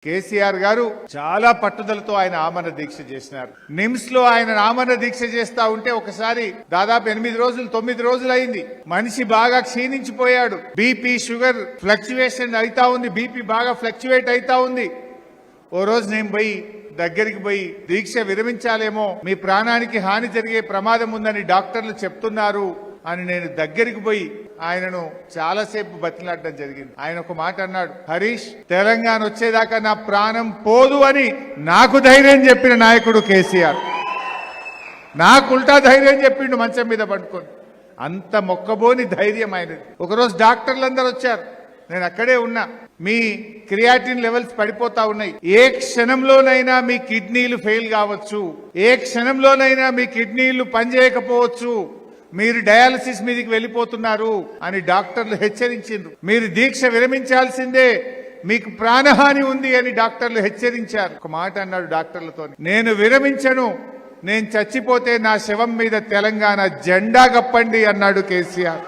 కేసీఆర్ గారు చాలా పట్టుదలతో ఆయన ఆమరణ దీక్ష చేసినారు. నిమ్స్ లో ఆయన ఆమరణ దీక్ష చేస్తా ఉంటే ఒకసారి దాదాపు 8 రోజులు 9 రోజులు అయింది. మనిషి బాగా క్షీణించిపోయాడు. బీపీ షుగర్ ఫ్లక్చువేషన్ అయితా ఉంది. బీపీ బాగా ఫ్లక్చువేట్ అయితా ఉంది. ఓ రోజు నేను దగ్గరికి పోయి దీక్ష విరమించాలేమో, మీ ప్రాణానికి హాని జరిగే ప్రమాదం ఉందని డాక్టర్లు చెప్తున్నారు అని నేను దగ్గరికి పోయి ఆయనను చాలాసేపు బతిలాడడం జరిగింది. ఆయన ఒక మాట అన్నాడు, హరీష్, తెలంగాణ వచ్చేదాకా నా ప్రాణం పోదు అని నాకు ధైర్యం చెప్పిన నాయకుడు కేసీఆర్. నాకు ఉల్టా ధైర్యం చెప్పిండు మంచం మీద పట్టుకొని. అంత మొక్కబోని ధైర్యం ఆయనది. ఒకరోజు డాక్టర్లందరూ వచ్చారు, నేను అక్కడే ఉన్నా. మీ క్రియాటిన్ లెవెల్స్ పడిపోతా ఉన్నాయి. ఏ క్షణంలోనైనా మీ కిడ్నీలు ఫెయిల్ కావచ్చు, ఏ క్షణంలోనైనా మీ కిడ్నీలు పనిచేయకపోవచ్చు, మీరు డయాలసిస్ మీదకి వెళ్ళిపోతున్నారు అని డాక్టర్లు హెచ్చరించారు. మీరు దీక్ష విరమించాల్సిందే, మీకు ప్రాణహాని ఉంది అని డాక్టర్లు హెచ్చరించారు. ఒక మాట అన్నాడు డాక్టర్లతో, నేను విరమించను, నేను చచ్చిపోతే నా శవం మీద తెలంగాణ జెండా కప్పండి అన్నాడు కేసీఆర్.